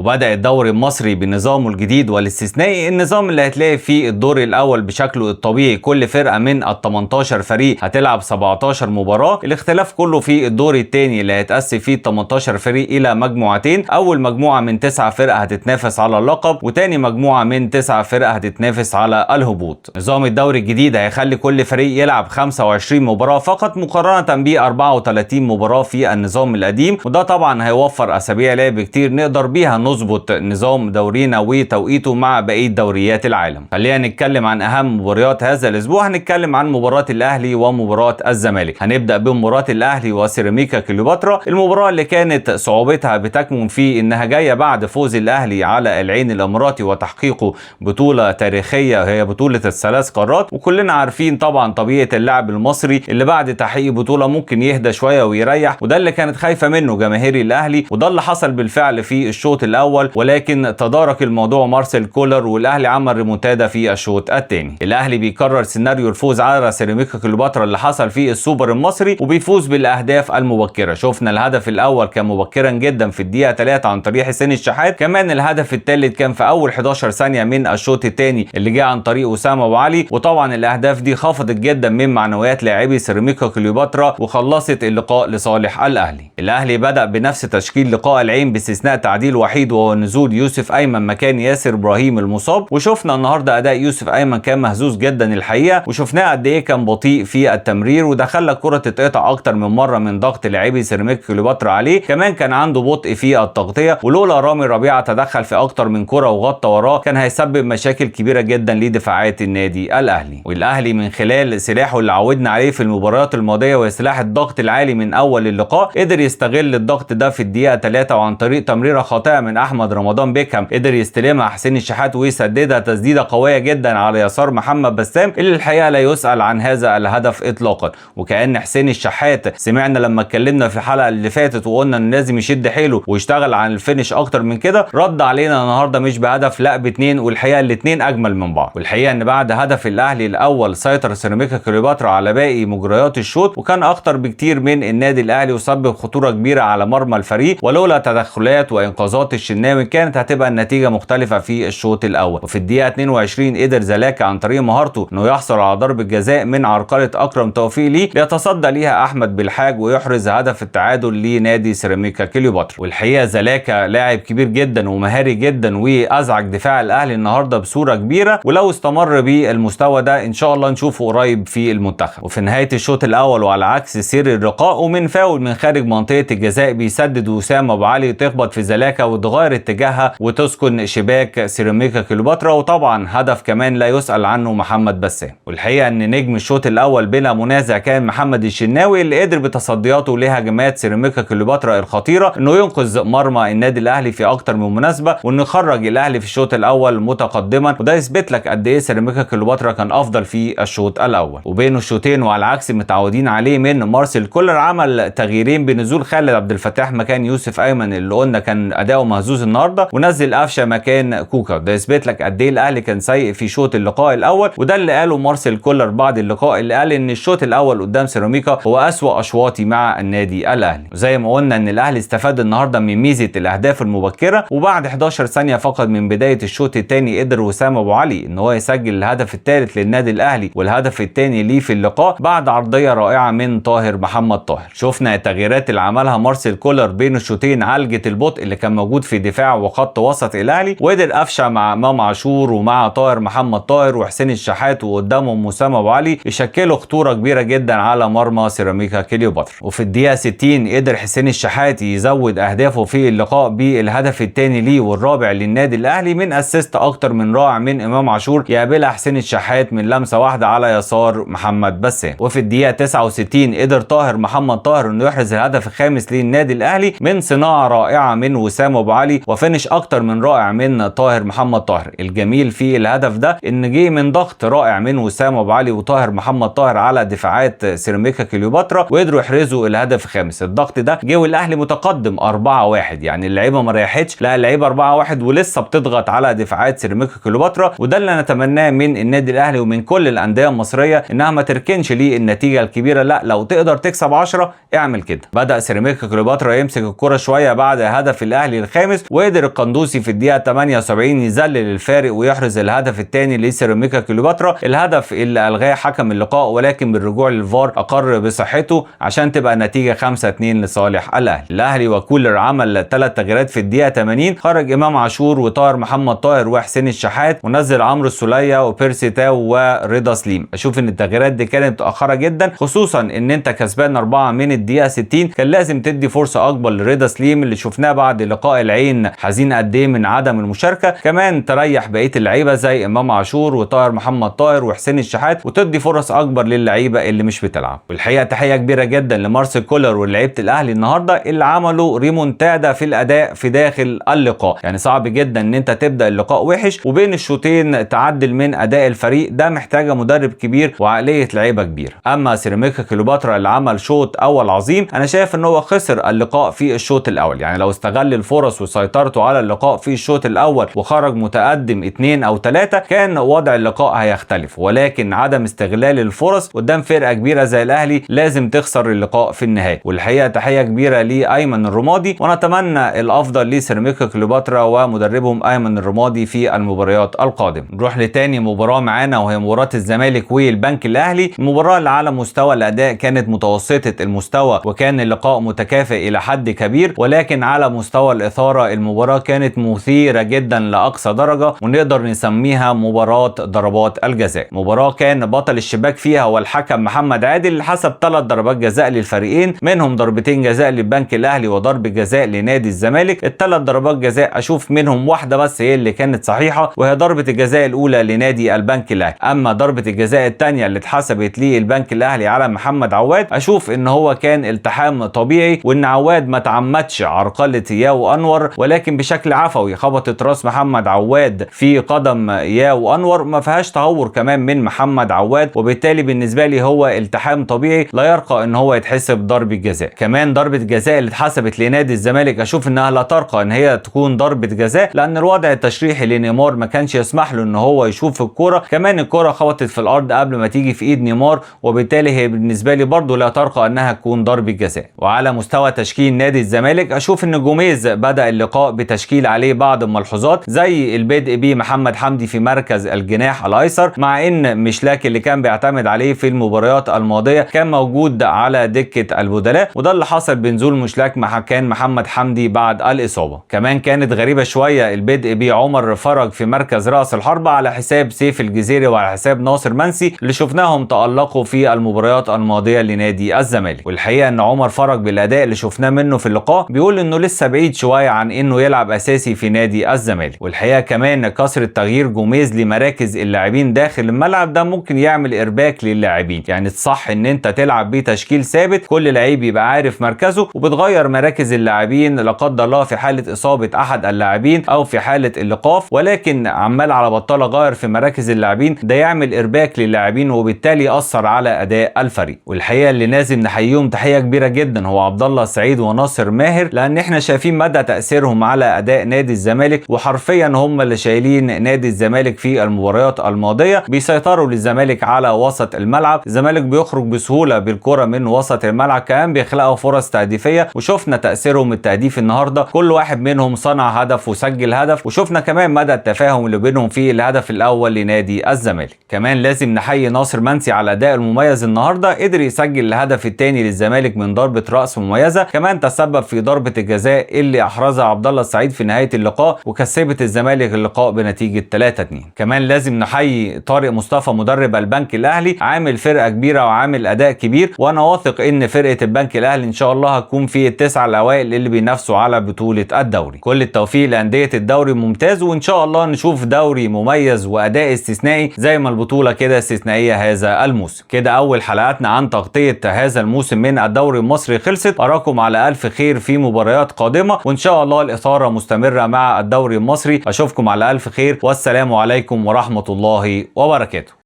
وبدأ الدوري المصري بنظامه الجديد والاستثنائي، النظام اللي هتلاقي فيه الدور الاول بشكله الطبيعي كل فرقه من ال 18 فريق هتلعب 17 مباراه. الاختلاف كله في الدور الثاني اللي هيتقسم فيه 18 فريق الى مجموعتين، اول مجموعه من 9 فرق هتتنافس على اللقب، وتاني مجموعه من 9 فرق هتتنافس على الهبوط. نظام الدوري الجديد هيخلي كل فريق يلعب 25 مباراه فقط مقارنه ب 34 مباراه في النظام القديم، وده طبعا هيوفر اسابيع لعب كتير نقدر بيها نظبط نظام دورينا وتوقيته مع بقيه دوريات العالم. خلينا نتكلم عن اهم مباريات هذا الاسبوع. هنتكلم عن مباراه الاهلي ومباراه الزمالك. هنبدا بمباراه الاهلي وسيراميكا كليوباترا، المباراه اللي كانت صعوبتها بتكمن في انها جايه بعد فوز الاهلي على العين الاماراتي وتحقيقه بطوله تاريخيه هي بطوله الثلاث قارات، وكلنا عارفين طبعا طبيعه اللاعب المصري اللي بعد تحقيق بطوله ممكن يهدى شويه ويريح، وده اللي كانت خايفه منه جماهير الاهلي، وده اللي حصل بالفعل في الشوط الاول، ولكن تدارك الموضوع مارسيل كولر والاهلي عمل ريمونتادا في الشوط الثاني. الاهلي بيكرر سيناريو الفوز على سيراميكا كليوباترا اللي حصل في السوبر المصري وبيفوز بالاهداف المبكره. شفنا الهدف الاول كان مبكرا جدا في الدقيقه 3 عن طريق حسين الشحات، كمان الهدف الثالث كان في اول 11 ثانيه من الشوط الثاني اللي جه عن طريق اسامه ابو علي، وطبعا الاهداف دي خفضت جدا من معنويات لاعبي سيراميكا كليوباترا وخلصت اللقاء لصالح الاهلي. الاهلي بدا بنفس تشكيل لقاء العين باستثناء تعديل وحيد وهو نزول يوسف ايمن مكان ياسر ابراهيم المصاب، وشفنا النهارده اداء يوسف ايمن كان مهزوز جدا الحقيقه، وشفناه قد ايه كان بطيء في التمرير وده خلى الكره تتقطع اكتر من مره من ضغط لاعبي سيراميكا كليوباترا عليه، كمان كان عنده بطء في التغطيه، ولولا رامي ربيعه تدخل في اكتر من كره وغطى وراه كان هيسبب مشاكل كبيره جدا لدفاعات النادي الاهلي. والاهلي من خلال سلاحه اللي عودنا عليه في المباريات الماضيه وهي سلاح الضغط العالي من اول اللقاء، قدر يستغل الضغط ده في الدقيقه 3 وعن طريق تمريره خاطئه من احمد رمضان بيكهام قدر يستلمها حسين الشحات ويسددها تسديده قويه جدا على يسار محمد بسام اللي الحقيقه لا يسأل عن هذا الهدف اطلاقا. وكأن حسين الشحات سمعنا لما اتكلمنا في الحلقه اللي فاتت وقلنا ان لازم يشد حيله ويشتغل عن الفينش اكتر من كده، رد علينا النهارده مش بهدف لا باتنين، والحقيقه الاتنين اجمل من بعض. والحقيقه ان بعد هدف الاهلي الاول سيطر سيراميكا كليوباترا على باقي مجريات الشوط وكان اخطر بكتير من النادي الاهلي وسبب خطوره كبيره على مرمى الفريق، ولولا تدخلات وانقاذات الشناوي كانت هتبقى النتيجه مختلفه في الشوط الاول. وفي الدقيقه 22 قدر زلاكا عن طريق مهارته انه يحصل على ضربه جزاء من عرقله اكرم توفيق ليه ليتصدى ليها احمد بالحاج ويحرز هدف التعادل لنادي سيراميكا كليوباترا. والحقيقه زلاكا لاعب كبير جدا ومهاري جدا وازعج دفاع الاهلي النهارده بصوره كبيره، ولو استمر بالمستوى ده ان شاء الله نشوفه قريب في المنتخب. وفي نهايه الشوط الاول وعلى عكس سير اللقاء ومن فاول من خارج منطقه الجزاء بيسدد وسام ابو علي تخبط في زلاكا وتغير اتجاهها وتسكن شباك سيراميكا كليوباترا، وطبعا هدف كمان لا يسأل عنه محمد بسام. والحقيقه ان نجم الشوط الاول بلا منازع كان محمد الشناوي اللي قدر بتصدياته لهجمات سيراميكا كليوباترا الخطيره انه ينقذ مرمى النادي الاهلي في اكتر من مناسبه وانه يخرج الاهلي في الشوط الاول متقدما، وده يثبت لك قد ايه سيراميكا كليوباترا كان افضل في الشوط الاول. وبين الشوطين وعلى عكس متعودين عليه من مارسيل كولر عمل تغييرين بنزول خالد عبد الفتاح مكان يوسف ايمن اللي قلنا كان اداؤه مهزوز النهارده، ونزل قفشه مكان كوكا، ده يثبت لك قد ايه الاهلي كان سيء في شوط اللقاء الاول، وده اللي قاله مارسيل كولر بعد اللقاء اللي قال ان الشوط الاول قدام سيراميكا هو اسوأ اشواطي مع النادي الاهلي. وزي ما قلنا ان الاهلي استفاد النهارده من ميزه الاهداف المبكره، وبعد 11 ثانيه فقط من بدايه الشوط الثاني قدر وسام ابو علي ان هو يسجل الهدف الثالث للنادي الاهلي والهدف الثاني ليه في اللقاء بعد عرضيه رائعه من طاهر محمد طاهر. شفنا التغييرات اللي عملها مارسيل كولر بين الشوطين عالجت البطء اللي كان موجود في دفاع وخط وسط الاهلي، وقدر قفشه مع امام عاشور ومع طاهر محمد طاهر وحسين الشحات وقدامهم وسام ابو علي يشكلوا خطوره كبيره جدا على مرمى سيراميكا كليوباترا. وفي الدقيقه 60 قدر حسين الشحات يزود اهدافه في اللقاء بالهدف الثاني ليه والرابع للنادي الاهلي من اسيست اكتر من رائع من امام عاشور يقابلها حسين الشحات من لمسه واحده على يسار محمد بسام. وفي الدقيقه 69 قدر طاهر محمد طاهر انه يحرز الهدف الخامس للنادي الاهلي من صناعه رائعه من وسام ابو علي وفينش اكتر من رائع من طاهر محمد طاهر. الجميل في الهدف ده ان جه من ضغط رائع من وسام ابو علي وطاهر محمد طاهر على دفاعات سيراميكا كليوباترا وقدروا يحرزوا الهدف الخامس. الضغط ده جه والاهلي متقدم 4-1، يعني اللعيبه ما ريحتش، لا اللعيبه 4-1 ولسه بتضغط على دفاعات سيراميكا كليوباترا، وده اللي نتمناه من النادي الاهلي ومن كل الانديه المصريه انها ما تركنش للنتيجه الكبيره، لا لو تقدر تكسب 10 اعمل كده. بدا سيراميكا كليوباترا يمسك الكره شويه بعد هدف الاهلي الخامس تونس، وقدر القندوسي في الدقيقه 78 يذلل الفارق ويحرز الهدف الثاني لسيراميكا كليوباترا، الهدف اللي الغاه حكم اللقاء ولكن بالرجوع للفار اقر بصحته عشان تبقى النتيجه 5-2 لصالح الاهلي. الاهلي وكولر عمل 3 تغييرات في الدقيقه 80، خرج امام عاشور وطاهر محمد طاهر وحسين الشحات ونزل عمرو السوليه وبيرسي تاو ورضا سليم. اشوف ان التغييرات دي كانت متاخره جدا، خصوصا ان انت كسبان 4 من الدقيقه 60، كان لازم تدي فرصه اكبر لرضا سليم اللي شفناه بعد لقاء العين حزين قد ايه من عدم المشاركه، كمان تريح بقيه اللعيبه زي امام عاشور وطاهر محمد طاهر وحسين الشحات وتدي فرص اكبر للعيبه اللي مش بتلعب. والحقيقه تحيه كبيره جدا لمارسيل كولر ولعيبه الاهلي النهارده اللي عملوا ريمونتادا في الاداء في داخل اللقاء. يعني صعب جدا ان انت تبدا اللقاء وحش وبين الشوطين تعدل من اداء الفريق، ده محتاجه مدرب كبير وعقليه لعيبه كبيره. اما سيراميكا كليوباترا اللي عمل شوط اول عظيم، انا شايف ان هو خسر اللقاء في الشوط الاول. يعني لو استغل الفرص وسيطرته على اللقاء في الشوط الاول وخرج متقدم 2 أو 3 كان وضع اللقاء هيختلف، ولكن عدم استغلال الفرص قدام فرقه كبيره زي الاهلي لازم تخسر اللقاء في النهايه. والحقيقه تحيه كبيره لايمن الرمادي، ونتمنى الافضل لسيراميكا كليوباترا ومدربهم ايمن الرمادي في المباريات القادمه. نروح لتاني مباراه معانا وهي مباراه الزمالك والبنك الاهلي. المباراه اللي على مستوى الاداء كانت متوسطه المستوى وكان اللقاء متكافئ الى حد كبير، ولكن على مستوى الاثاره المباراه كانت مثيره جدا لاقصى درجه ونقدر نسميها مباراه ضربات الجزاء. مباراه كان بطل الشباك فيها هو الحكم محمد عادل اللي حسب 3 ضربات جزاء للفريقين، منهم ضربتين جزاء للبنك الاهلي وضربه جزاء لنادي الزمالك. ال3 ضربات جزاء اشوف منهم واحده بس هي اللي كانت صحيحه وهي ضربه الجزاء الاولى لنادي البنك الاهلي، اما ضربه الجزاء الثانيه اللي اتحسبت للبنك الاهلي على محمد عواد اشوف ان هو كان التحام طبيعي وان عواد ما تعمدش عرقله ياو انور، ولكن بشكل عفوي خبطت راس محمد عواد في قدم ياو انور، ما فيهاش تهور كمان من محمد عواد، وبالتالي بالنسبه لي هو التحام طبيعي لا يرقى ان هو يتحسب ضربه جزاء. كمان ضربه الجزاء اللي اتحسبت لنادي الزمالك اشوف انها لا ترقى ان هي تكون ضربه جزاء، لان الوضع التشريحي لنيمار ما كانش يسمح له ان هو يشوف الكوره، كمان الكوره خبطت في الارض قبل ما تيجي في ايد نيمار، وبالتالي هي بالنسبه لي برضو لا ترقى انها تكون ضربه جزاء. وعلى مستوى تشكيل نادي الزمالك اشوف ان جوميز بدا اللقاء بتشكيل عليه بعض الملحوظات زي البدء بمحمد حمدي في مركز الجناح الايسر، مع ان مشلاك اللي كان بيعتمد عليه في المباريات الماضيه كان موجود على دكه البدلاء، وده اللي حصل بنزول مشلاك مكان محمد حمدي بعد الاصابه. كمان كانت غريبه شويه البدء بعمر فرج في مركز راس الحربه على حساب سيف الجزيري وعلى حساب ناصر منسي اللي شفناهم تالقوا في المباريات الماضيه لنادي الزمالك. والحقيقه ان عمر فرج بالاداء اللي شفناه منه في اللقاء بيقول انه لسه بعيد شويه عن انه يلعب اساسي في نادي الزمالك. والحقيقه كمان كثره تغيير جوميز لمراكز اللاعبين داخل الملعب ده ممكن يعمل ارباك للاعبين، يعني الصح ان انت تلعب بتشكيل ثابت كل لعيب يبقى عارف مركزه، وبتغير مراكز اللاعبين لا قدر الله في حاله اصابه احد اللاعبين او في حاله الايقاف، ولكن عمال على بطال غير في مراكز اللاعبين ده يعمل ارباك للاعبين وبالتالي ياثر على اداء الفريق. والحقيقه اللي لازم نحييهم تحيه كبيره جدا هو عبد الله السعيد وناصر ماهر، لان احنا شايفين مدى تاثيرهم على اداء نادي الزمالك، وحرفيا هم اللي شايلين نادي الزمالك في المباريات الماضيه، بيسيطروا للزمالك على وسط الملعب، الزمالك بيخرج بسهوله بالكره من وسط الملعب، كمان بيخلقوا فرص تهديفيه وشفنا تاثيرهم التهديفي النهارده، كل واحد منهم صنع هدف وسجل هدف، وشفنا كمان مدى التفاهم اللي بينهم في الهدف الاول لنادي الزمالك. كمان لازم نحيي ناصر منسي على الاداء المميز النهارده، قدر يسجل الهدف الثاني للزمالك من ضربه راس مميزه، كمان تسبب في ضربه الجزاء اللي احرزها عبد الله السعيد في نهايه اللقاء وكسبت الزمالك اللقاء بنتيجه 3-2. كمان لازم نحيي طارق مصطفى مدرب البنك الاهلي، عامل فرقه كبيره وعامل اداء كبير، وانا واثق ان فرقه البنك الاهلي ان شاء الله هتكون في ال9 الاوائل اللي بينافسوا على بطوله الدوري. كل التوفيق لانديه الدوري الممتاز، وان شاء الله نشوف دوري مميز واداء استثنائي زي ما البطوله كده استثنائيه هذا الموسم. كده اول حلقاتنا عن تغطيه هذا الموسم من الدوري المصري خلصت، اراكم على الف خير في مباريات قادمه، وان شاء الله الاثاره مستمره مع الدوري المصري. اشوفكم على الف خير، والسلام عليكم ورحمه الله وبركاته.